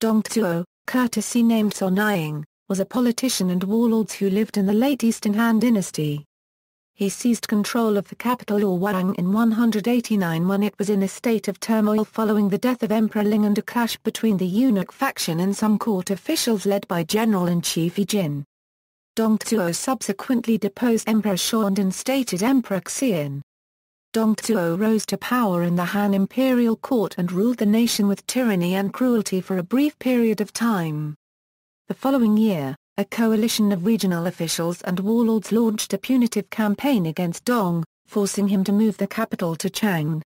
Dong Zhuo, courtesy named Zhongying, was a politician and warlord who lived in the late Eastern Han Dynasty. He seized control of the capital Luoyang in 189 when it was in a state of turmoil following the death of Emperor Ling and a clash between the eunuch faction and some court officials led by General-in-Chief He Jin. Dong Zhuo subsequently deposed Emperor Shao and instated Emperor Xian. Dong Zhuo rose to power in the Han imperial court and ruled the nation with tyranny and cruelty for a brief period of time. The following year, a coalition of regional officials and warlords launched a punitive campaign against Dong, forcing him to move the capital to Chang'an.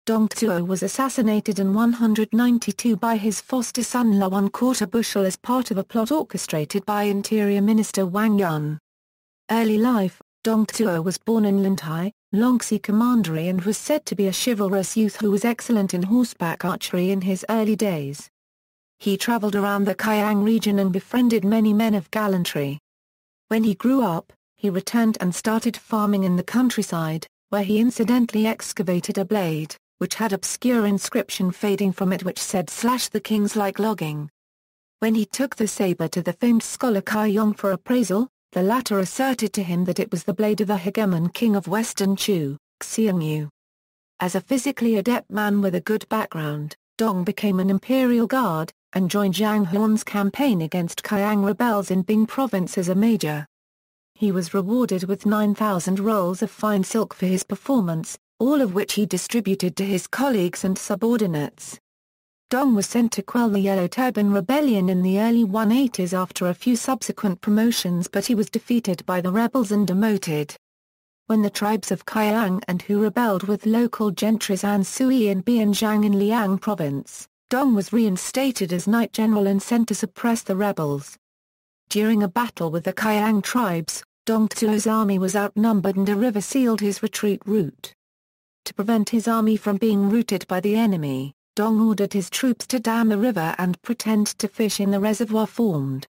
Dong Zhuo was assassinated in 192 by his foster son Luoyang as part of a plot orchestrated by Interior Minister Wang Yun. Early life: Dong Zhuo was born in Lintai, Longxi Commandery, and was said to be a chivalrous youth who was excellent in horseback archery in his early days. He traveled around the Chang'an region and befriended many men of gallantry. When he grew up, he returned and started farming in the countryside, where he incidentally excavated a blade, which had obscure inscription fading from it which said "the kings like logging." When he took the saber to the famed scholar Kai Yong for appraisal, the latter asserted to him that it was the blade of the hegemon king of Western Chu, Xiongnu. As a physically adept man with a good background, Dong became an imperial guard, and joined Zhang Huan's campaign against Chang'an rebels in Bing province as a major. He was rewarded with 9,000 rolls of fine silk for his performance, all of which he distributed to his colleagues and subordinates. Dong was sent to quell the Yellow Turban Rebellion in the early 180s after a few subsequent promotions, but he was defeated by the rebels and demoted. When the tribes of Chang'an and who rebelled with local gentries An Sui and Bianzhang in Liang province, Dong was reinstated as Knight General and sent to suppress the rebels. During a battle with the Chang'an tribes, Dong Zhuo's army was outnumbered and a river sealed his retreat route. To prevent his army from being routed by the enemy, Dong ordered his troops to dam the river and pretend to fish in the reservoir formed.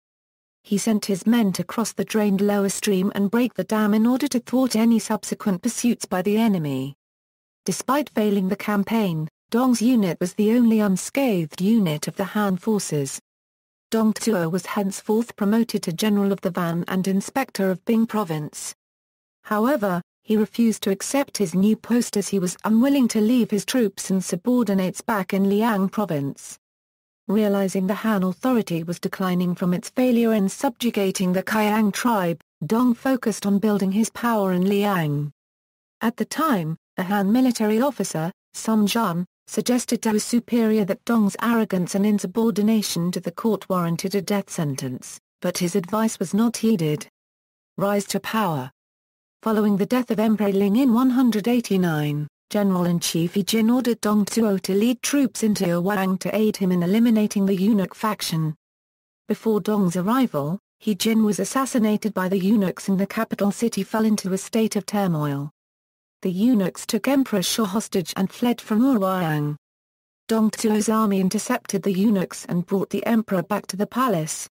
He sent his men to cross the drained lower stream and break the dam in order to thwart any subsequent pursuits by the enemy. Despite failing the campaign, Dong's unit was the only unscathed unit of the Han forces. Dong Zhuo was henceforth promoted to General of the Van and Inspector of Bing province. However, he refused to accept his new post as he was unwilling to leave his troops and subordinates back in Liang province. Realizing the Han authority was declining from its failure in subjugating the Chang'an tribe, Dong focused on building his power in Liang. At the time, a Han military officer, Sun Jun, suggested to his superior that Dong's arrogance and insubordination to the court warranted a death sentence, but his advice was not heeded. Rise to power. Following the death of Emperor Ling in 189, General-in-Chief He Jin ordered Dong Zhuo to lead troops into Luoyang to aid him in eliminating the eunuch faction. Before Dong's arrival, He Jin was assassinated by the eunuchs and the capital city fell into a state of turmoil. The eunuchs took Emperor Shao hostage and fled from Luoyang. Dong Zhuo's army intercepted the eunuchs and brought the emperor back to the palace.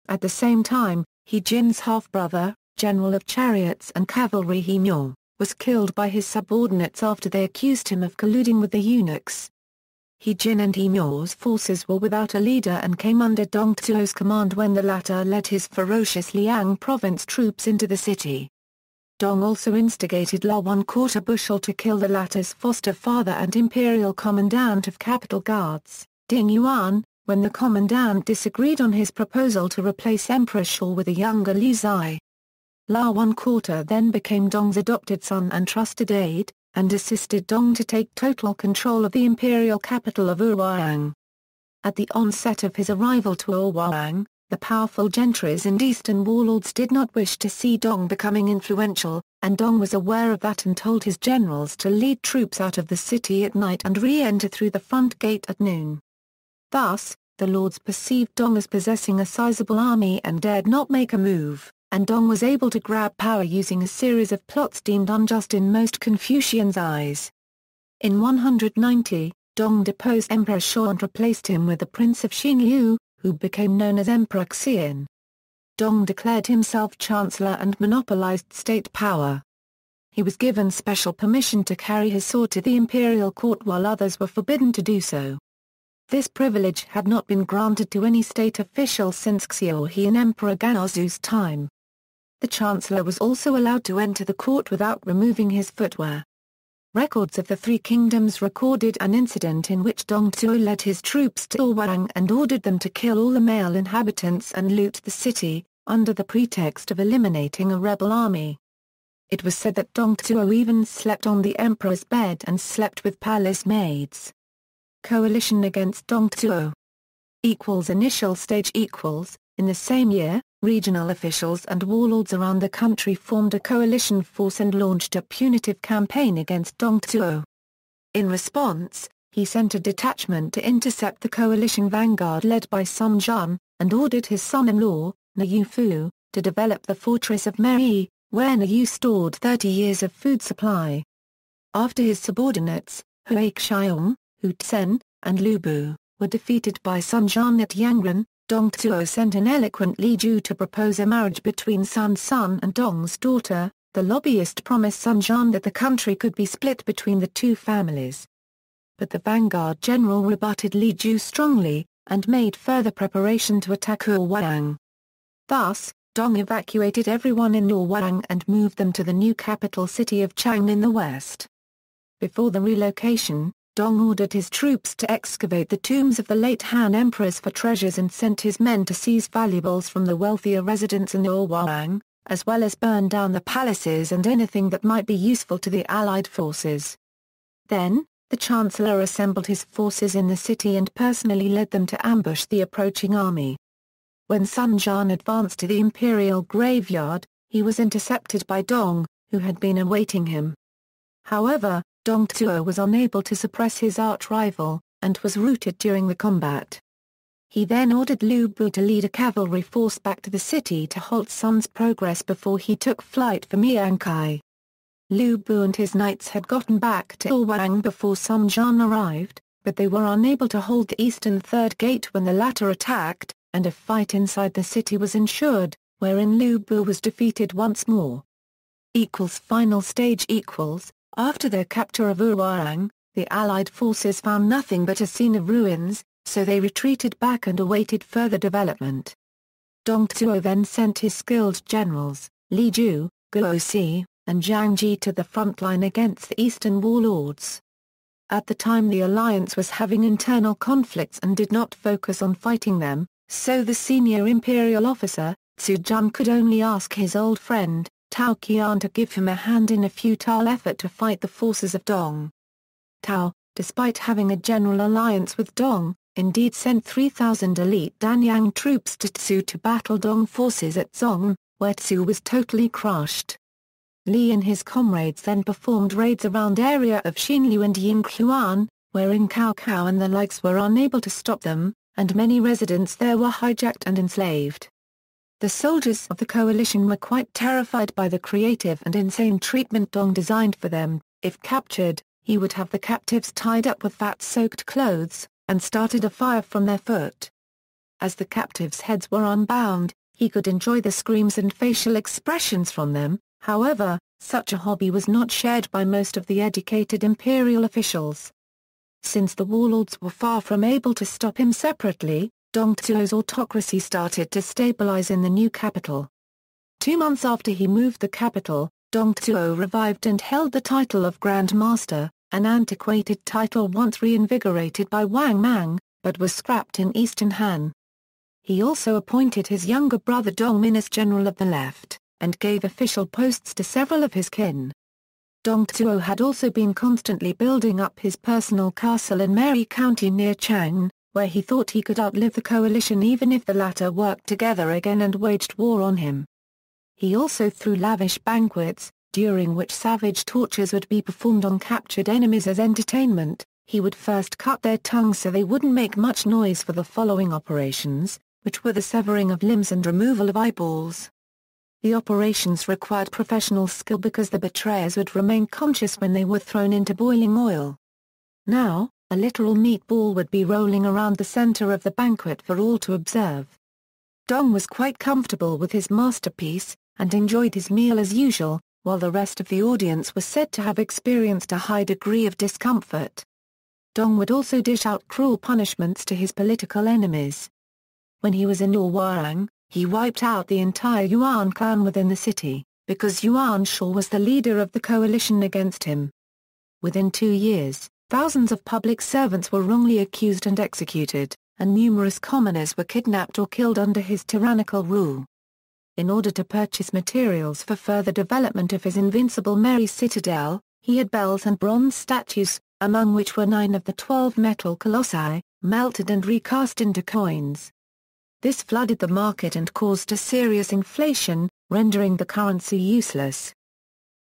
At the same time, He Jin's half-brother, General of Chariots and Cavalry He Miao, was killed by his subordinates after they accused him of colluding with the eunuchs. He Jin and He Miao's forces were without a leader and came under Dong Zhuo's command when the latter led his ferocious Liang province troops into the city. Dong also instigated Luoyang to kill the latter's foster father and imperial commandant of capital guards, Ding Yuan, when the commandant disagreed on his proposal to replace Emperor Shao with a younger Liu Zai. Luoyang then became Dong's adopted son and trusted aide, and assisted Dong to take total control of the imperial capital of Luoyang. At the onset of his arrival to Luoyang, the powerful gentries and eastern warlords did not wish to see Dong becoming influential, and Dong was aware of that and told his generals to lead troops out of the city at night and re-enter through the front gate at noon. Thus, the lords perceived Dong as possessing a sizable army and dared not make a move, and Dong was able to grab power using a series of plots deemed unjust in most Confucians' eyes. In 190, Dong deposed Emperor Shao and replaced him with the Prince of Xinyu, who became known as Emperor Xian. Dong declared himself chancellor and monopolized state power. He was given special permission to carry his sword to the imperial court while others were forbidden to do so. This privilege had not been granted to any state official since Xiao He and Emperor Gaozu's time. The chancellor was also allowed to enter the court without removing his footwear. Records of the Three Kingdoms recorded an incident in which Dong Zhuo led his troops to Luoyang and ordered them to kill all the male inhabitants and loot the city, under the pretext of eliminating a rebel army. It was said that Dong Zhuo even slept on the emperor's bed and slept with palace maids. Coalition against Dong Zhuo. Initial stage. In the same year, regional officials and warlords around the country formed a coalition force and launched a punitive campaign against Dong Zhuo. In response, he sent a detachment to intercept the coalition vanguard led by Sun Jian, and ordered his son-in-law, Na Fu, to develop the fortress of Mei, where Na stored 30 years of food supply. After his subordinates, Hui Xiong, Hu Tsen, and Lu Bu, were defeated by Sun Jian at Yangren, Dong Zhuo sent an eloquent Li Ju to propose a marriage between Sun's son and Dong's daughter. The lobbyist promised Sun Jian that the country could be split between the two families. But the vanguard general rebutted Li Ju strongly, and made further preparation to attack Luoyang. Thus, Dong evacuated everyone in Luoyang and moved them to the new capital city of Chang'an in the west. Before the relocation, Dong ordered his troops to excavate the tombs of the late Han emperors for treasures and sent his men to seize valuables from the wealthier residents in Luoyang, as well as burn down the palaces and anything that might be useful to the Allied forces. Then, the chancellor assembled his forces in the city and personally led them to ambush the approaching army. When Sun Jian advanced to the imperial graveyard, he was intercepted by Dong, who had been awaiting him. However, Dong Zhuo was unable to suppress his arch-rival, and was routed during the combat. He then ordered Lu Bu to lead a cavalry force back to the city to halt Sun's progress before he took flight for Miangkai. Lu Bu and his knights had gotten back to Luoyang before Sun Jian arrived, but they were unable to hold the eastern third gate when the latter attacked, and a fight inside the city was ensured, wherein Lu Bu was defeated once more. Final stage. After their capture of Luoyang, the Allied forces found nothing but a scene of ruins, so they retreated back and awaited further development. Dong Zhuo then sent his skilled generals, Li Ju, Guo Si, and Zhang Ji to the front line against the eastern warlords. At the time the alliance was having internal conflicts and did not focus on fighting them, so the senior imperial officer, Su Jun, could only ask his old friend, Tao Qian, to give him a hand in a futile effort to fight the forces of Dong. Tao, despite having a general alliance with Dong, indeed sent 3,000 elite Danyang troops to Tsu to battle Dong forces at Zhong, where Tsu was totally crushed. Li and his comrades then performed raids around area of Xinliu and Yinghuan, wherein Cao Cao and the likes were unable to stop them, and many residents there were hijacked and enslaved. The soldiers of the coalition were quite terrified by the creative and insane treatment Dong designed for them. If captured, he would have the captives tied up with fat-soaked clothes, and started a fire from their foot. As the captives' heads were unbound, he could enjoy the screams and facial expressions from them. However, such a hobby was not shared by most of the educated imperial officials. Since the warlords were far from able to stop him separately, Dong Zhuo's autocracy started to stabilize in the new capital. 2 months after he moved the capital, Dong Zhuo revived and held the title of Grand Master, an antiquated title once reinvigorated by Wang Mang, but was scrapped in Eastern Han. He also appointed his younger brother Dongmin as General of the Left, and gave official posts to several of his kin. Dong Zhuo had also been constantly building up his personal castle in Meri County near Chang'an, where he thought he could outlive the coalition even if the latter worked together again and waged war on him. He also threw lavish banquets, during which savage tortures would be performed on captured enemies as entertainment. He would first cut their tongues so they wouldn't make much noise for the following operations, which were the severing of limbs and removal of eyeballs. The operations required professional skill because the betrayers would remain conscious when they were thrown into boiling oil. Now, a literal meatball would be rolling around the center of the banquet for all to observe. Dong was quite comfortable with his masterpiece, and enjoyed his meal as usual, while the rest of the audience was said to have experienced a high degree of discomfort. Dong would also dish out cruel punishments to his political enemies. When he was in Luoyang, he wiped out the entire Yuan clan within the city, because Yuan Shao was the leader of the coalition against him. Within 2 years, thousands of public servants were wrongly accused and executed, and numerous commoners were kidnapped or killed under his tyrannical rule. In order to purchase materials for further development of his invincible Mary Citadel, he had bells and bronze statues, among which were 9 of the 12 metal colossi, melted and recast into coins. This flooded the market and caused a serious inflation, rendering the currency useless.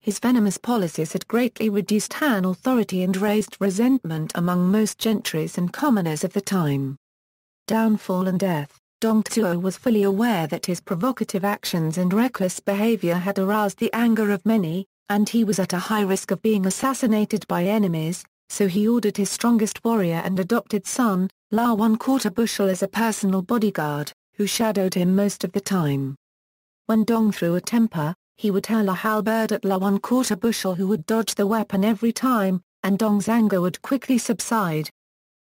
His venomous policies had greatly reduced Han authority and raised resentment among most gentries and commoners of the time. Downfall and death. Dong Zhuo was fully aware that his provocative actions and reckless behavior had aroused the anger of many, and he was at a high risk of being assassinated by enemies, so he ordered his strongest warrior and adopted son, La 1/4 bushel as a personal bodyguard, who shadowed him most of the time. When Dong threw a temper, he would hurl a halberd at La 1/4 bushel, who would dodge the weapon every time, and Dong's anger would quickly subside.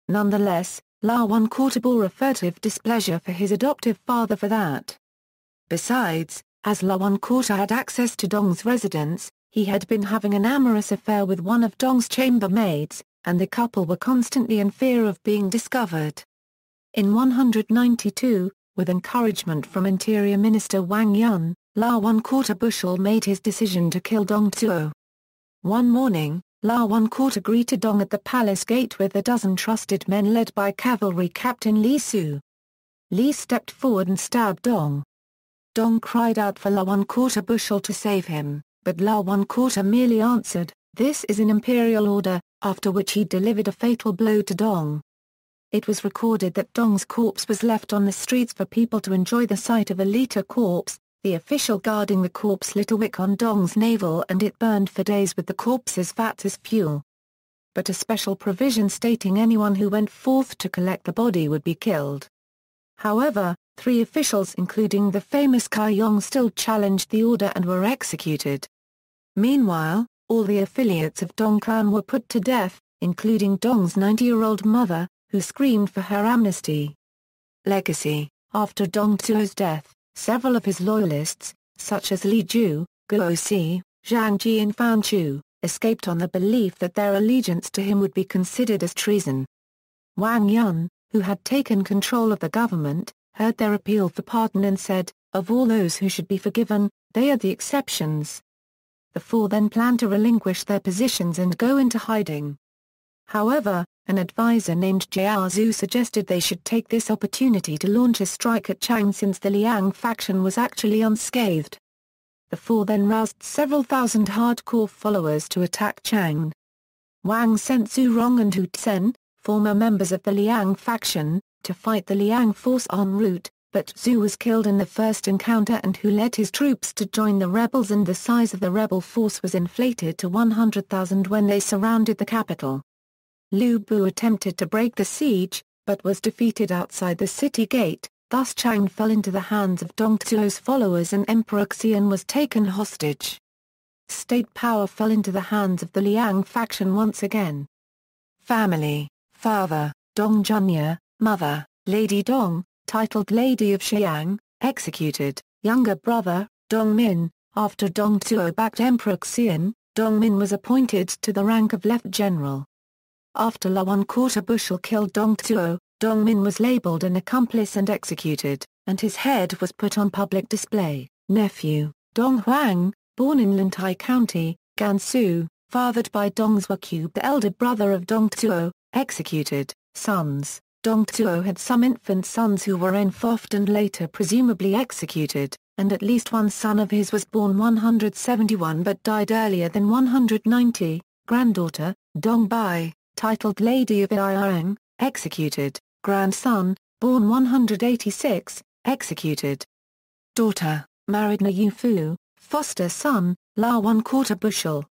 Nonetheless, La 1/4 bore a furtive displeasure for his adoptive father for that. Besides, as La 1/4 had access to Dong's residence, he had been having an amorous affair with one of Dong's chambermaids, and the couple were constantly in fear of being discovered. In 192, with encouragement from Interior Minister Wang Yun, La 1/4 bushel made his decision to kill Dong Zhuo. One morning, La 1/4 greeted Dong at the palace gate with a dozen trusted men led by cavalry captain Li Su. Li stepped forward and stabbed Dong. Dong cried out for La 1/4 bushel to save him, but La 1/4 merely answered, "This is an imperial order," after which he delivered a fatal blow to Dong. It was recorded that Dong's corpse was left on the streets for people to enjoy the sight of a litter corpse. The official guarding the corpse lit a wick on Dong's navel and it burned for days with the corpse's fat as fuel. But a special provision stating anyone who went forth to collect the body would be killed. However, 3 officials including the famous Kai Yong still challenged the order and were executed. Meanwhile, all the affiliates of Dong clan were put to death, including Dong's 90-year-old mother, who screamed for her amnesty. Legacy. After Dong Zhuo's death, several of his loyalists, such as Li Ju, Guo Si, Zhang Ji and Fan Chu, escaped on the belief that their allegiance to him would be considered as treason. Wang Yun, who had taken control of the government, heard their appeal for pardon and said, "Of all those who should be forgiven, they are the exceptions." The 4 then planned to relinquish their positions and go into hiding. However, an advisor named Jiao Zhu suggested they should take this opportunity to launch a strike at Chang'an since the Liang faction was actually unscathed. The 4 then roused several thousand hardcore followers to attack Chang'an. Wang sent Zhu Rong and Hu Tsen, former members of the Liang faction, to fight the Liang force en route, but Zhu was killed in the first encounter and Hu led his troops to join the rebels, and the size of the rebel force was inflated to 100,000 when they surrounded the capital. Lu Bu attempted to break the siege, but was defeated outside the city gate, thus Chang'an fell into the hands of Dong Zhuo's followers and Emperor Xian was taken hostage. State power fell into the hands of the Liang faction once again. Family. Father, Dong Zhunya; mother, Lady Dong, titled Lady of Xiang, executed. Younger brother, Dong Min. After Dong Zhuo backed Emperor Xian, Dong Min was appointed to the rank of Lieutenant General. After La 1/4 bushel killed Dong Zhuo, Dong Min was labeled an accomplice and executed, and his head was put on public display. Nephew, Dong Huang, born in Lintai County, Gansu, fathered by Dong Zhuo, the elder brother of Dong Zhuo, executed. Sons, Dong Zhuo had some infant sons who were enfoffed and later presumably executed, and at least one son of his was born 171 but died earlier than 190. Granddaughter, Dong Bai, titled Lady of Luoyang, executed. Grandson, born 186, executed. Daughter, married Na Yufu, foster son, La 1/4 bushel.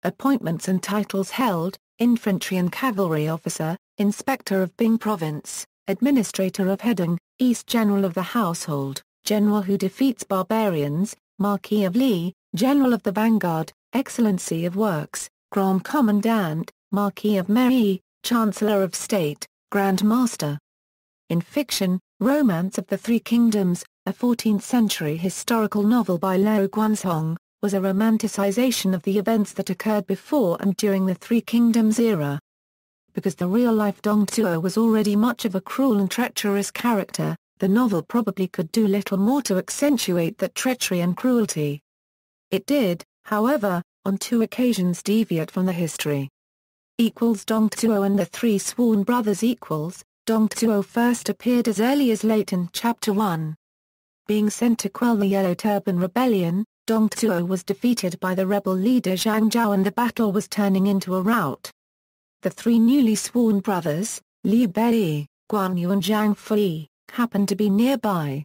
Appointments and titles held: Infantry and Cavalry Officer, Inspector of Bing Province, Administrator of Hedong, East General of the Household, General who defeats barbarians, Marquis of Li, General of the Vanguard, Excellency of Works, Grand Commandant, Marquis of Meri, Chancellor of State, Grand Master. In fiction, Romance of the Three Kingdoms, a 14th-century historical novel by Liu Guanzhong, was a romanticization of the events that occurred before and during the Three Kingdoms era. Because the real-life Dong Zhuo was already much of a cruel and treacherous character, the novel probably could do little more to accentuate that treachery and cruelty. It did, however, on 2 occasions deviate from the history. Dong Zhuo and the Three Sworn Brothers. Dong Zhuo first appeared as early as late in Chapter 1. Being sent to quell the Yellow Turban Rebellion, Dong Zhuo was defeated by the rebel leader Zhang Zhao and the battle was turning into a rout. The 3 newly sworn brothers, Liu Bei, Guan Yu and Zhang Fei, happened to be nearby.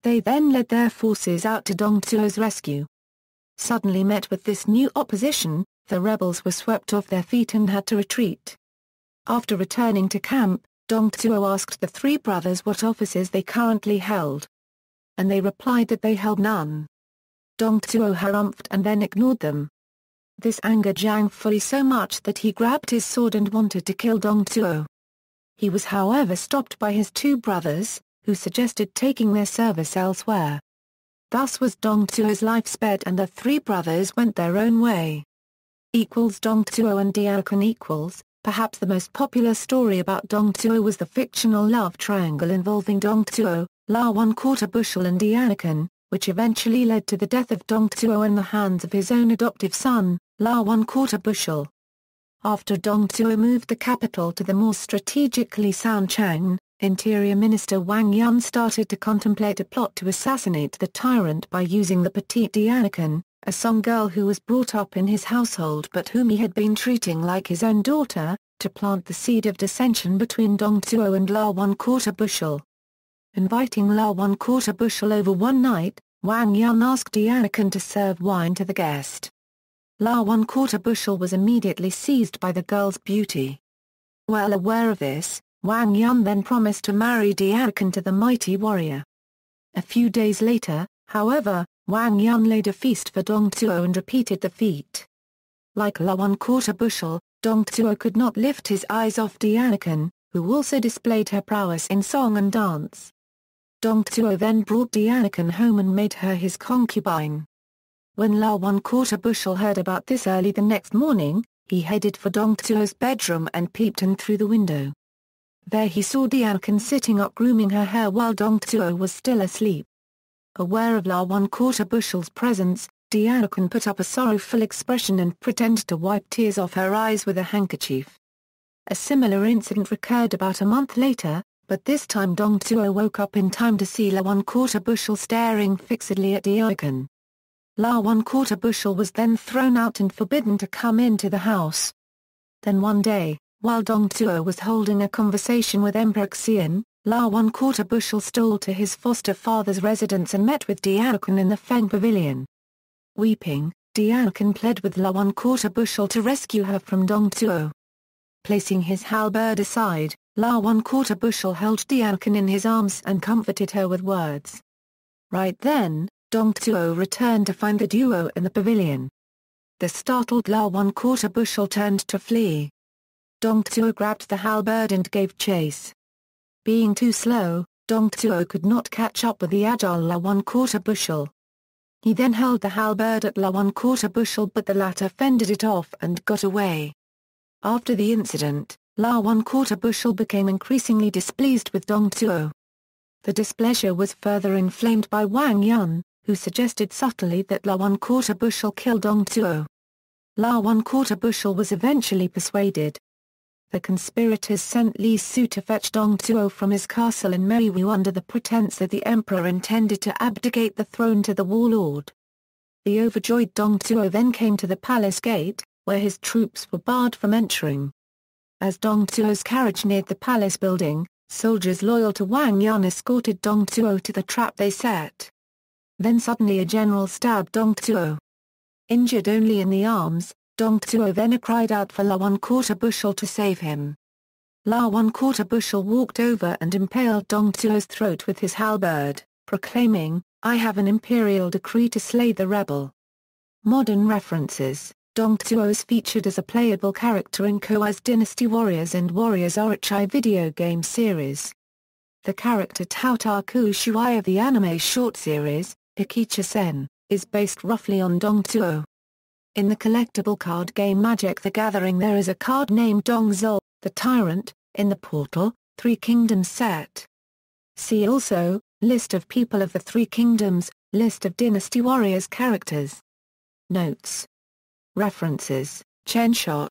They then led their forces out to Dong Zhuo's rescue. Suddenly met with this new opposition, the rebels were swept off their feet and had to retreat. After returning to camp, Dong Zhuo asked the 3 brothers what offices they currently held. And they replied that they held none. Dong Zhuo harumphed and then ignored them. This angered Zhang Fei so much that he grabbed his sword and wanted to kill Dong Zhuo. He was however stopped by his 2 brothers, who suggested taking their service elsewhere. Thus was Dong Zhuo's life spared and the 3 brothers went their own way. Dong Zhuo and Diaochan. Perhaps the most popular story about Dong Zhuo was the fictional love triangle involving Dong Zhuo, La 1/4 bushel and Diaochan, which eventually led to the death of Dong Zhuo in the hands of his own adoptive son, La 1/4 bushel. After Dong Zhuo moved the capital to the more strategically sound Chang'an, Interior Minister Wang Yun started to contemplate a plot to assassinate the tyrant by using the petite Diaochan, a Song girl who was brought up in his household but whom he had been treating like his own daughter, to plant the seed of dissension between Dong Zhuo and La 1/4 bushel. Inviting La 1/4 bushel over one night, Wang Yun asked Diaochan to serve wine to the guest. La 1/4 bushel was immediately seized by the girl's beauty. Well aware of this, Wang Yun then promised to marry Diaochan to the mighty warrior. A few days later, however, Wang Yun laid a feast for Dong Zhuo and repeated the feat. Like La 1/4 bushel, Dong Zhuo could not lift his eyes off Diaochan, who also displayed her prowess in song and dance. Dong Zhuo then brought Diaochan home and made her his concubine. When La 1/4 bushel heard about this early the next morning, he headed for Dong Zhuo's bedroom and peeped in through the window. There he saw Diaochan sitting up grooming her hair while Dong Zhuo was still asleep. Aware of La 1/4 bushel's presence, Diaochan put up a sorrowful expression and pretended to wipe tears off her eyes with a handkerchief. A similar incident recurred about a month later, but this time Dong Zhuo woke up in time to see La 1/4 bushel staring fixedly at Diaochan. La 1/4 bushel was then thrown out and forbidden to come into the house. Then one day, while Dong Zhuo was holding a conversation with Emperor Xian, La 1/4 bushel stole to his foster father's residence and met with Diaochan in the Feng Pavilion. Weeping, Diaochan pled with La 1/4 bushel to rescue her from Dong Zhuo. Placing his halberd aside, La 1/4 bushel held Diaochan in his arms and comforted her with words. Right then, Dong Zhuo returned to find the duo in the pavilion. The startled La 1/4 bushel turned to flee. Dong Zhuo grabbed the halberd and gave chase. Being too slow, Dong Zhuo could not catch up with the agile La 1/4 bushel. He then held the halberd at La 1/4 bushel but the latter fended it off and got away. After the incident, La 1/4 bushel became increasingly displeased with Dong Zhuo. The displeasure was further inflamed by Wang Yun, who suggested subtly that La 1/4 bushel kill Dong Zhuo. La 1/4 bushel was eventually persuaded. The conspirators sent Li Su to fetch Dong Zhuo from his castle in Meiwu under the pretense that the emperor intended to abdicate the throne to the warlord. The overjoyed Dong Zhuo then came to the palace gate, where his troops were barred from entering. As Dong Zhuo's carriage neared the palace building, soldiers loyal to Wang Yun escorted Dong Zhuo to the trap they set. Then suddenly a general stabbed Dong Zhuo. Injured only in the arms, Dong Zhuo then cried out for La 1/4 bushel to save him. La 1/4 bushel walked over and impaled Dong Zhuo's throat with his halberd, proclaiming, "I have an imperial decree to slay the rebel." Modern references. Dong Zhuo is featured as a playable character in Koi's Dynasty Warriors and Warriors Orochi video game series. The character Tao Ta Ku Shuai of the anime short series, Ikicha-sen, is based roughly on Dong Zhuo. In the collectible card game Magic the Gathering there is a card named Dong Zhuo, the Tyrant, in the Portal, Three Kingdoms set. See also, List of people of the Three Kingdoms, List of Dynasty Warriors characters. Notes. References, Chenshot.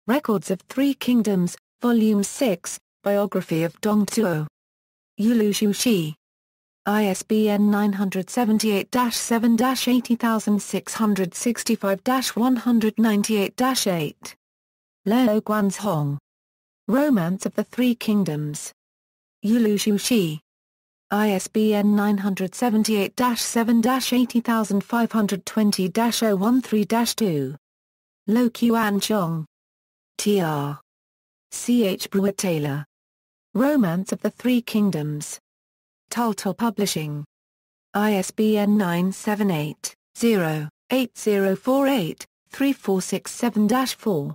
Records of Three Kingdoms, Volume 6, Biography of Dong Zhuo. Yulu Shushi. ISBN 978-7-80665-198-8. Leo Guanzhong. Romance of the Three Kingdoms. Yulu Shushi. ISBN 978-7-80520-013-2. Lo Quan Chong. Tr. Ch. Brewer Taylor. Romance of the Three Kingdoms. Tultul Publishing. ISBN 978-0-8048-3467-4.